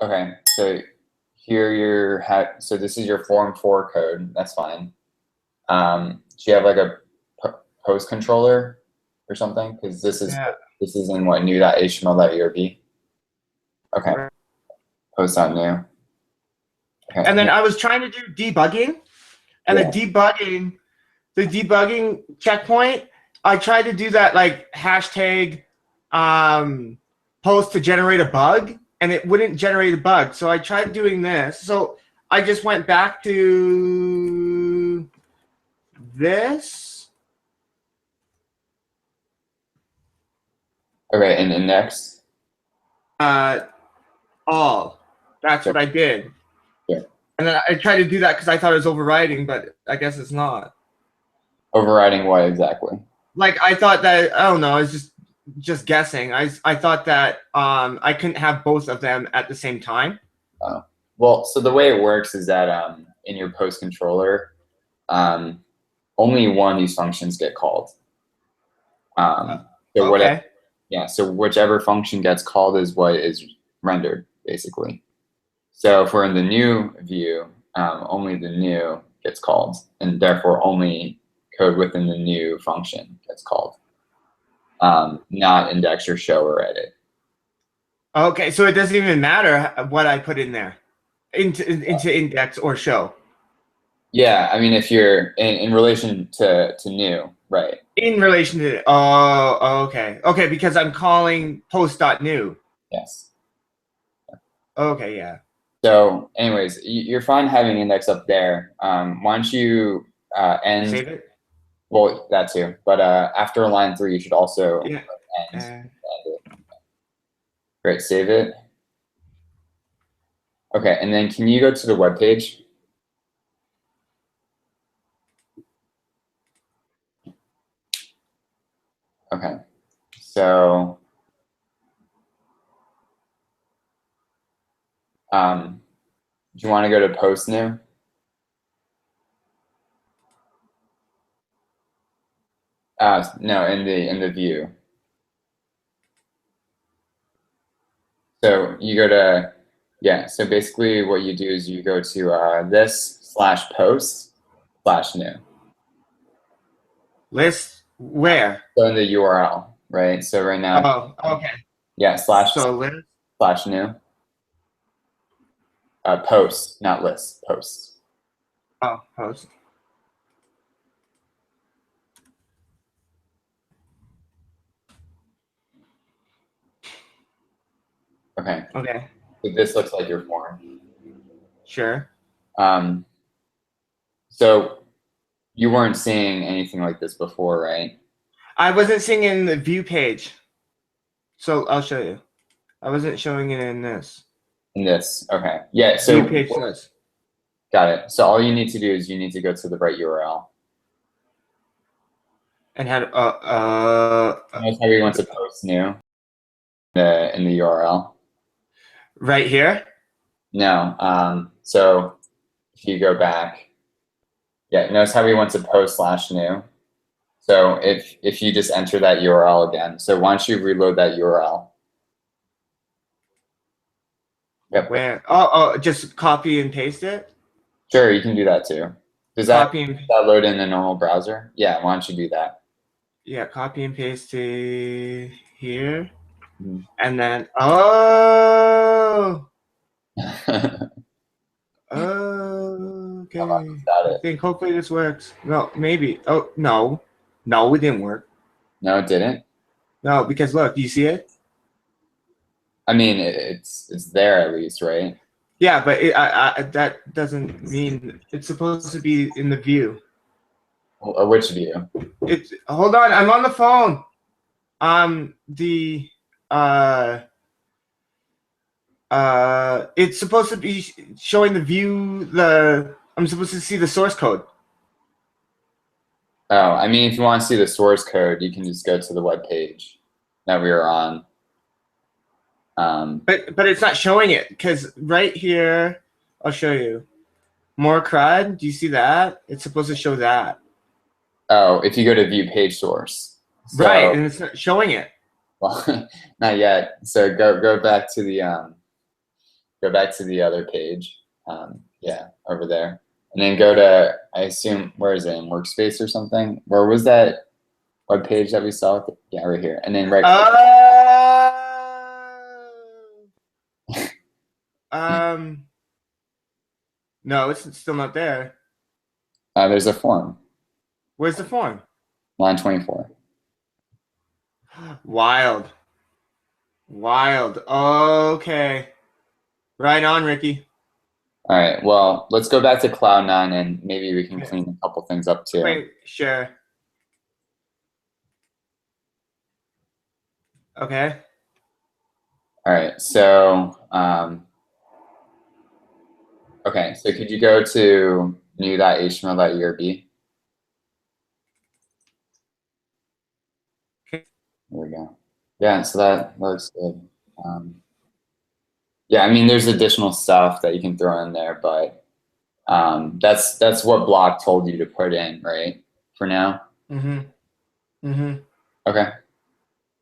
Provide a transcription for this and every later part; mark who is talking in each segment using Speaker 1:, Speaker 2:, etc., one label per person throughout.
Speaker 1: Okay, so here so this is your form 4 code. That's fine. Do you have like a post controller or something? Because this is in what new.html.erb. Okay,
Speaker 2: Right.
Speaker 1: post.new. Okay.
Speaker 2: And then I was trying to do debugging, and
Speaker 1: Yeah.
Speaker 2: the debugging checkpoint, I tried to do that like hashtag post to generate a bug, and it wouldn't generate a bug. So I tried doing this. So I just went back to this.
Speaker 1: Okay, and index.
Speaker 2: All. That's what I did.
Speaker 1: Yeah.
Speaker 2: And then I tried to do that because I thought it was overriding, but I guess it's not.
Speaker 1: Overriding what exactly?
Speaker 2: Like I thought that, I don't know, I was just guessing. I thought that I couldn't have both of them at the same time.
Speaker 1: Well, so the way it works is that in your post controller, only one of these functions get called. So
Speaker 2: Okay.
Speaker 1: so whichever function gets called is what is rendered, basically. So if we're in the new view, only the new gets called, and therefore only code within the new function gets called, not index or show or edit.
Speaker 2: Okay, so it doesn't even matter what I put in there into index or show.
Speaker 1: Yeah, I mean, if you're in relation to new, right?
Speaker 2: In relation to okay, because I'm calling post.new.
Speaker 1: Yes.
Speaker 2: Okay, yeah.
Speaker 1: So, anyways, you're fine having index up there. Why don't you end?
Speaker 2: Save it.
Speaker 1: Well, that too. But after line 3, you should also
Speaker 2: end.
Speaker 1: Great, save it. Okay, and then can you go to the web page? Okay, so do you want to go to post new? No, in the view. So you go to so basically what you do is you go to this /post/new.
Speaker 2: List where?
Speaker 1: So in the URL, right? So right now.
Speaker 2: Oh, okay.
Speaker 1: Yeah,
Speaker 2: So list
Speaker 1: /new. Post, not list. Post.
Speaker 2: Oh, post.
Speaker 1: Okay.
Speaker 2: Okay.
Speaker 1: So this looks like your form.
Speaker 2: Sure.
Speaker 1: So you weren't seeing anything like this before, right?
Speaker 2: I wasn't seeing it in the view page. So I'll show you. I wasn't showing it in this.
Speaker 1: In this, okay. Yeah, so
Speaker 2: view page does.
Speaker 1: Got it. So all you need to do is you need to go to the right URL.
Speaker 2: And had
Speaker 1: That's how we want to post new in the URL.
Speaker 2: Right here?
Speaker 1: No. So if you go back, notice how we want to post /new. So if you just enter that URL again, so why don't you reload that URL? Yep.
Speaker 2: Where? Oh, just copy and paste it?
Speaker 1: Sure, you can do that too. Does that load in a normal browser? Yeah, why don't you do that?
Speaker 2: Yeah, copy and paste to here.
Speaker 1: Mm-hmm.
Speaker 2: And then, okay. I think hopefully this works. No, maybe. Oh, no. No, it didn't work.
Speaker 1: No, it didn't?
Speaker 2: No, because look, do you see it?
Speaker 1: I mean, it's there at least, right?
Speaker 2: Yeah, but that doesn't mean it's supposed to be in the view.
Speaker 1: Which view?
Speaker 2: Hold on, I'm on the phone. It's supposed to be showing the view. I'm supposed to see the source code.
Speaker 1: Oh, I mean, if you want to see the source code, you can just go to the web page that we were on.
Speaker 2: But it's not showing it because right here, I'll show you. More CRUD. Do you see that? It's supposed to show that.
Speaker 1: Oh, if you go to view page source.
Speaker 2: So, right, and it's not showing it.
Speaker 1: Well, not yet. So go back to the go back to the other page. Yeah, over there. And then go to, I assume, where is it, in Workspace or something? Where was that web page that we saw? Yeah, right here. And then right
Speaker 2: no, it's still not there.
Speaker 1: there's a form.
Speaker 2: Where's the form?
Speaker 1: Line 24.
Speaker 2: Wild. Okay. Right on, Ricky.
Speaker 1: All right. Well, let's go back to Cloud9 and maybe we can clean a couple things up too.
Speaker 2: Wait, sure. Okay.
Speaker 1: All right. So, okay. So could you go to new.html.erb?
Speaker 2: Okay.
Speaker 1: There we go. Yeah. So that looks good. Yeah. I mean, there's additional stuff that you can throw in there, but that's what Block told you to put in, right? For now. Okay.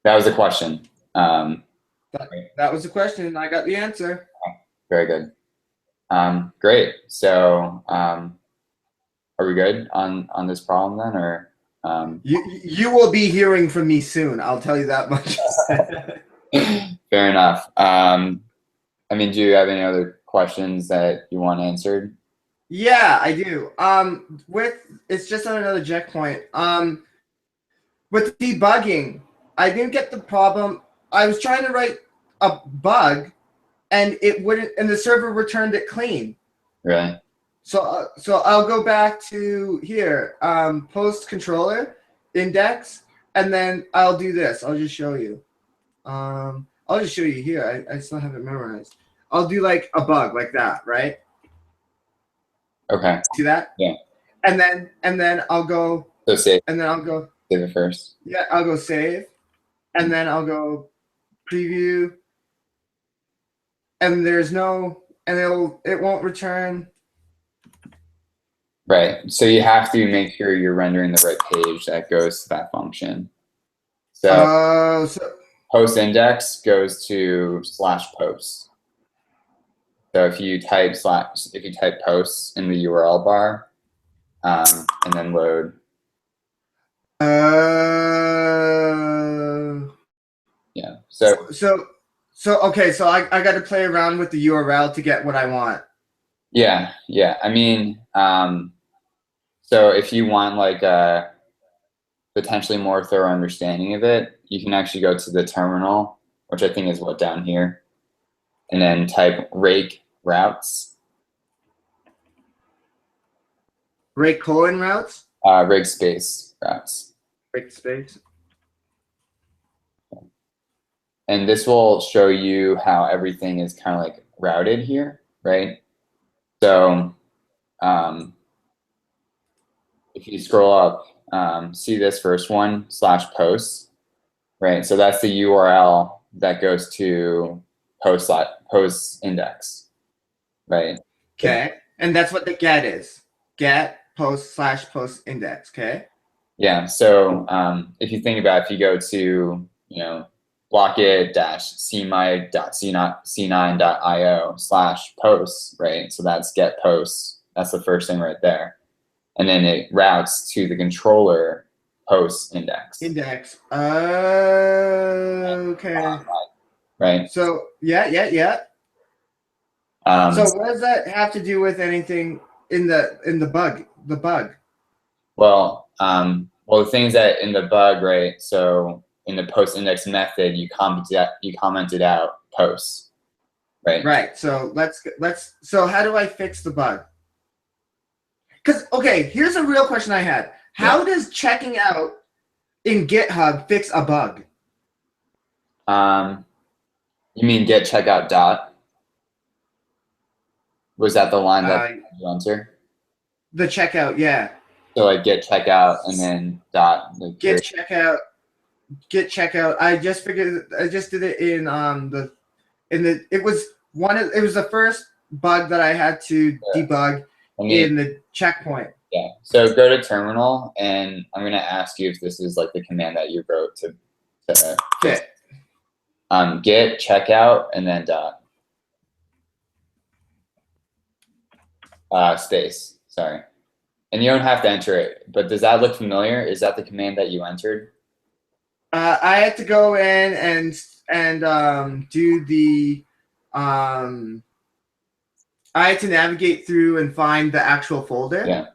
Speaker 1: That was a question.
Speaker 2: That was the question. I got the answer.
Speaker 1: Very good. Great. So, are we good on this problem then, or?
Speaker 2: You will be hearing from me soon. I'll tell you that much.
Speaker 1: Fair enough. I mean, do you have any other questions that you want answered?
Speaker 2: Yeah, I do. It's just on another checkpoint. With debugging, I didn't get the problem. I was trying to write a bug, and it wouldn't, and the server returned it clean.
Speaker 1: Really?
Speaker 2: So I'll go back to here, post controller index, and then I'll do this. I'll just show you. I'll just show you here. I still have it memorized. I'll do like a bug like that, right?
Speaker 1: Okay.
Speaker 2: See that?
Speaker 1: Yeah.
Speaker 2: And then I'll go.
Speaker 1: So save.
Speaker 2: And then I'll go.
Speaker 1: Save it first.
Speaker 2: Yeah, I'll go save, and then I'll go preview, and there's no, and it won't return.
Speaker 1: Right. So you have to make sure you're rendering the right page that goes to that function. So, post index goes to /posts. So if you type posts in the URL bar, and then load. Yeah.
Speaker 2: So okay. So I got to play around with the URL to get what I want.
Speaker 1: Yeah. Yeah. I mean, so if you want like a potentially more thorough understanding of it, you can actually go to the terminal, which I think is what down here, and then type rake routes.
Speaker 2: Rake colon routes?
Speaker 1: Rake space routes.
Speaker 2: Rake space.
Speaker 1: And this will show you how everything is kind of like routed here, right? So if you scroll up, see this first one, /posts, right? So that's the URL that goes to post index, right?
Speaker 2: Okay, and that's what the get is. Get post /post index, okay?
Speaker 1: Yeah, so if you think about it, if you go to, blockit-cmi.c9.io/posts, right? So that's get posts. That's the first thing right there. And then it routes to the controller post index.
Speaker 2: Index. Okay.
Speaker 1: Right.
Speaker 2: So yeah. So what does that have to do with anything in the bug? The bug.
Speaker 1: Well, the thing is that in the bug, right? So in the post index method, you commented out posts, right?
Speaker 2: Right. So So how do I fix the bug? Because okay, here's a real question I had. How does checking out in GitHub fix a bug?
Speaker 1: You mean get checkout dot? Was that the line that you answer?
Speaker 2: The checkout, yeah.
Speaker 1: So like get checkout and then dot. Like
Speaker 2: get checkout. I just did it in it was the first bug that I had to debug in the checkpoint.
Speaker 1: Yeah. So go to terminal, and I'm gonna ask you if this is like the command that you wrote to
Speaker 2: okay.
Speaker 1: Get checkout and then dot. space. Sorry. And you don't have to enter it, but does that look familiar? Is that the command that you entered?
Speaker 2: I had to go in and do the um, I had to navigate through and find the actual folder.
Speaker 1: Yeah.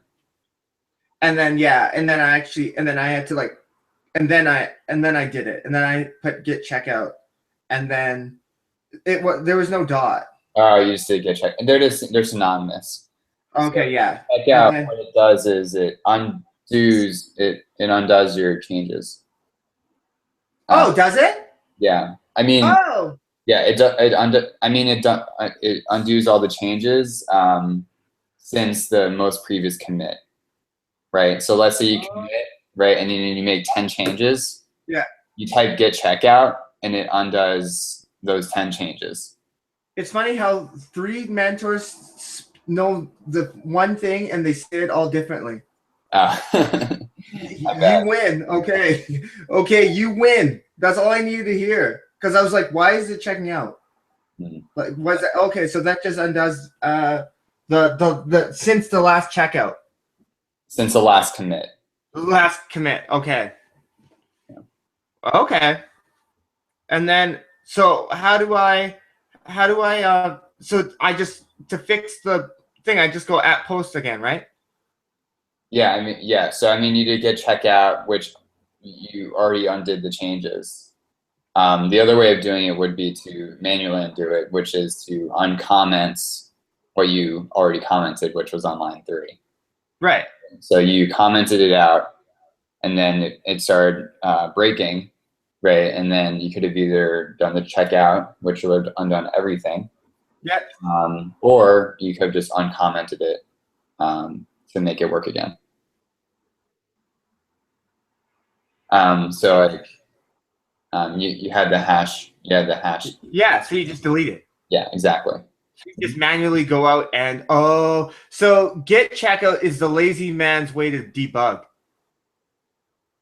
Speaker 2: And then and then I had to like and then I did it. And then I put git checkout. And then there was no dot.
Speaker 1: Oh, you just did get checked. And they're synonymous.
Speaker 2: Okay,
Speaker 1: So
Speaker 2: yeah.
Speaker 1: checkout,
Speaker 2: Then,
Speaker 1: what it does is it undoes your changes.
Speaker 2: does it?
Speaker 1: Yeah. I mean,
Speaker 2: Oh.
Speaker 1: yeah, it undoes all the changes since the most previous commit, right? So let's say you commit, right, and then you make 10 changes.
Speaker 2: Yeah.
Speaker 1: You type git checkout, and it undoes those 10 changes.
Speaker 2: It's funny how 3 mentors know the one thing and they say it all differently. You win. Okay. Okay, you win. That's all I needed to hear. Because I was like, why is it checking out? Like, was it okay? So that just undoes the since the last checkout.
Speaker 1: Since the last commit.
Speaker 2: Last commit. Okay.
Speaker 1: Yeah.
Speaker 2: Okay. And then so how do I so I just to fix the thing, I just go at post again, right?
Speaker 1: Yeah, I mean, yeah. So I mean, you did get checkout, which you already undid the changes. The other way of doing it would be to manually undo it, which is to uncomment what you already commented, which was on line 3.
Speaker 2: Right.
Speaker 1: So you commented it out, and then it started breaking, right? And then you could have either done the checkout, which would have undone everything,
Speaker 2: Yep.
Speaker 1: or you could have just uncommented it to make it work again. So you had the hash. You had the hash.
Speaker 2: Yeah. So you just delete it.
Speaker 1: Yeah, exactly.
Speaker 2: You just manually go out and so git checkout is the lazy man's way to debug.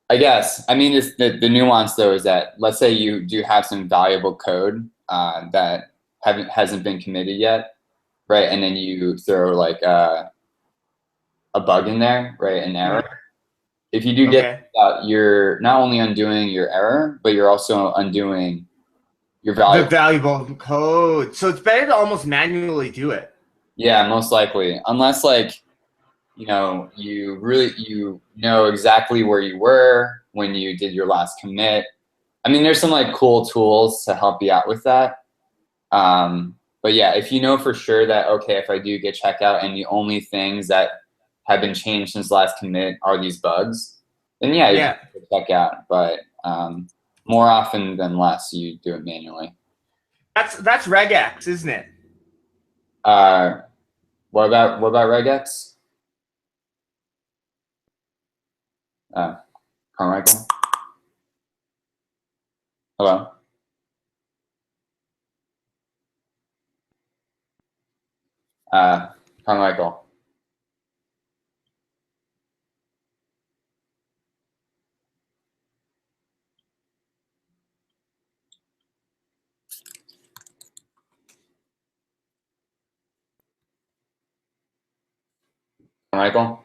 Speaker 1: I guess. I mean, the nuance though is that let's say you do have some valuable code that hasn't been committed yet, right? And then you throw like a bug in there, right? An error. If you do get you're not only undoing your error, but you're also undoing your
Speaker 2: the valuable code. So it's better to almost manually do it.
Speaker 1: Yeah, most likely, unless like you know exactly where you were when you did your last commit. I mean, there's some like cool tools to help you out with that. But yeah, if you know for sure that, okay, if I do get checkout and the only things that have been changed since last commit are these bugs, then yeah, you can check out. But more often than less, you do it manually.
Speaker 2: That's regex, isn't it?
Speaker 1: What about regex? Carmichael? Hello? Carmichael. Carmichael?